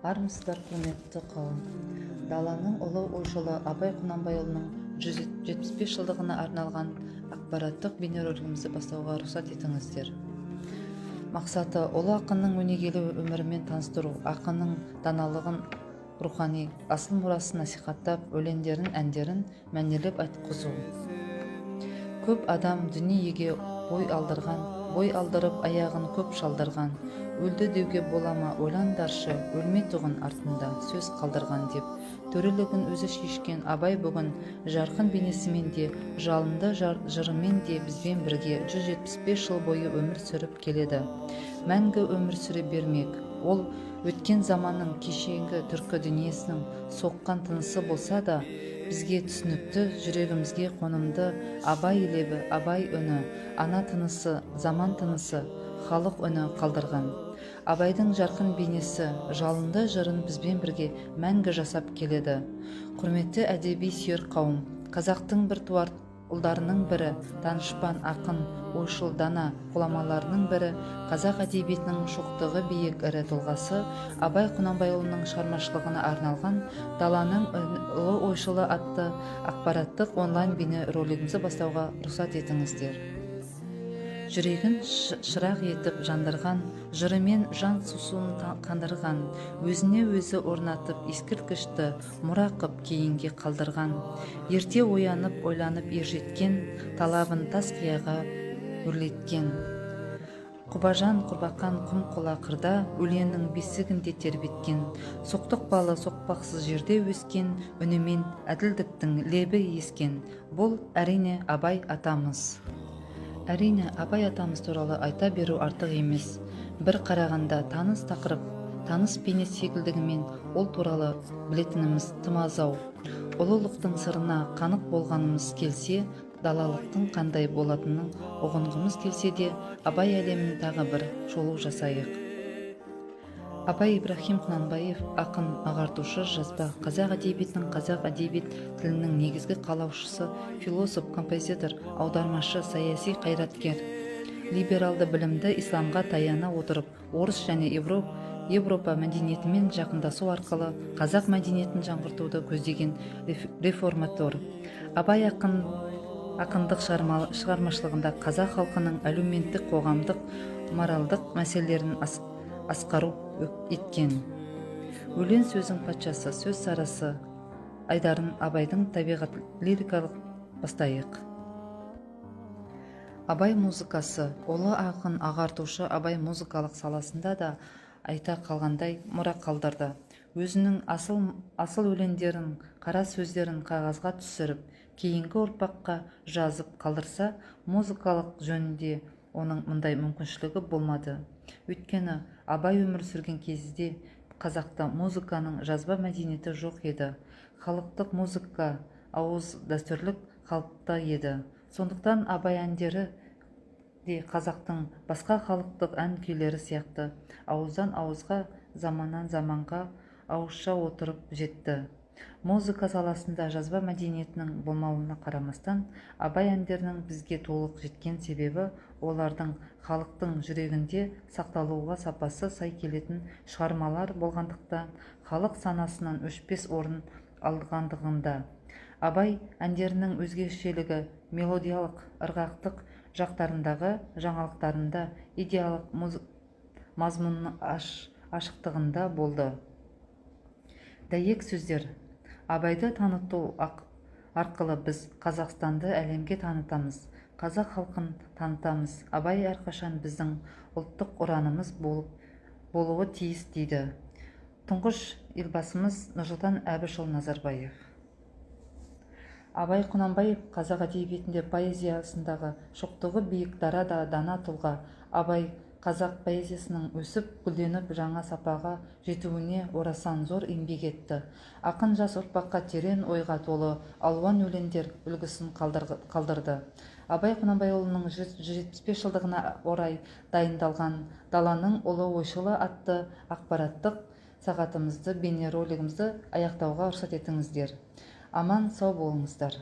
Армысыздар, құрметті қауым. Даланың ұлы ойшылы Абай Құнанбайұлының 175 жылдығына арналған ақпараттық бейнеролигімізді бастауға рұқсат етіңіздер. Мақсаты ұлы ақынның өнегелі өмірімен таныстыру, ақынның даналығын, рухани асыл мұрасын насихаттап, өлеңдерін, әндерін мәнерлеп айтқызу. Көп адам дүниеге бой алдырып аяғын көп шалдырған. Өлді деуге болама, ойландаршы, өлмей тұғын артында сөз қалдырған деп. Төрелігін өзі шешкен Абай бүгін жарқын бейнесімен де, жалынды жырымен де бізбен бірге 175 жыл бойы өмір сүріп келеді. Мәңгі өмір сүре бермек. Ол өткен заманның, кешегі түркі дүниесінің соққан тынысы болса да, бізге түсінікті, жүрегімізге қонымды Абай лебі, Абай үні, ана тынысы, заман тынысы, халық үні қалдырған. Абайдың жарқын бейнесі, жалынды жырын бізбен бірге мәңгі жасап келеді. Құрметті әдеби сүйер қауым, қазақтың бір туар ұлдарының бірі, данышпан ақын, ойшыл дана ғұламаларының бірі, қазақ әдебиетінің шоқтығы биік ірі тұлғасы Абай Құнанбайұлының шығармашылығына арналған «Даланың ұлы ойшылы» атты ақпараттық онлайн бейне ролигімізді бастауға рұқсат етіңіздер. Жүрегін шырақ етіп жандырған, жырымен жан сусуын қандырған, өзіне өзі орнатып ескерткішті мұра қып кейінге қалдырған, ерте оянып ойланып ержеткен, талабын тас қияға өрлеткен. Құбажан құрбақан құм қола қырда, өленің бесігінде тербеткен, соқтық балы соқпақсыз жерде өскен, үнімен әділдіктің лебі ескен. Бұл әрине Абай атамыз. Әрине, Абай атамыз туралы айта беру артық емес. Бір қарағанда таныс тақырып, таныс бейне секілдігімен ол туралы білетініміз тым азау. Ұлылықтың сырына қанық болғанымыз келсе, далалықтың қандай болатынын ұғынғымыз келсе де, Абай әлемін тағы бір шолу жасайық. Абай Ибрахим Құнанбаев, ақын, ағартушы, жазба, қазақ әдебиетінің, қазақ әдебиет тілінің негізгі қалаушысы, философ, композитор, аудармашы, саяси қайраткер. Либералды білімді исламға таяна отырып, орыс және Европа мәдениетімен жақындасу арқылы қазақ мәдениетін жаңғыртуды көздеген реформатор. Абай ақындық шығармашылығында қазақ халқының әлеуметтік, қоғамдық, моральдық мәселелерін асқару еткен. Өлең сөздің патшасы, сөз сарасы айдарын Абайдың табиғат лирикалық бастайық. Абай музыкасы. Ұлы ақын, ағартушы Абай музыкалық саласында да айта қалғандай мұра қалдырды. Өзінің асыл өлеңдерін, қара сөздерін қағазға түсіріп, кейінгі ұрпаққа жазып қалдырса, музыкалық жөнінде оның мұндай мүмкіншілігі болмады. Өйткені Абай өмір сүрген кезде қазақта музыканың жазба мәдениеті жоқ еді. Халықтық музыка ауыз дәстүрлік қалыпта еді. Сондықтан Абай әндері де қазақтың басқа халықтық ән күйлері сияқты ауыздан ауызға, заманнан заманға ауызша отырып жетті. Музыка саласында жазба мәдениетінің болмауына қарамастан, Абай әндерінің бізге толық жеткен себебі олардың халықтың жүрегінде сақталуға сапасы сай келетін шығармалар болғандықтан, халық санасынан өшпес орын алғандығында. Абай әндерінің өзгешелігі мелодиялық, ырғақтық жақтарындағы жаңалықтарында, идеялық мазмұнның ашықтығында болды. Дәйек сөздер. Абайды таныту арқылы біз Қазақстанды әлемге танытамыз, қазақ халқын танытамыз. Абай әрқашан біздің ұлттық ұранымыз болуы тиіс дейді тұңғыш елбасымыз Нұрсұлтан Әбішұлы Назарбаев. Абай Құнанбаев қазақ әдебиетінде поэзиясындағы шоқтығы биік дана тұлға. Абай қазақ поэзиясының өсіп, гүлденіп, жаңа сапаға жетуіне орасан зор еңбек етті. Ақын жас ұрпаққа терең ойға толы алуан өлеңдер үлгісін қалдырды. Абай Құнанбайұлының 175 жылдығына орай дайындалған «Даланың ұлы ойшылы» атты ақпараттық сағатымызды, бейнеролигімізді аяқтауға рұқсат етіңіздер. Аман сау болыңыздар.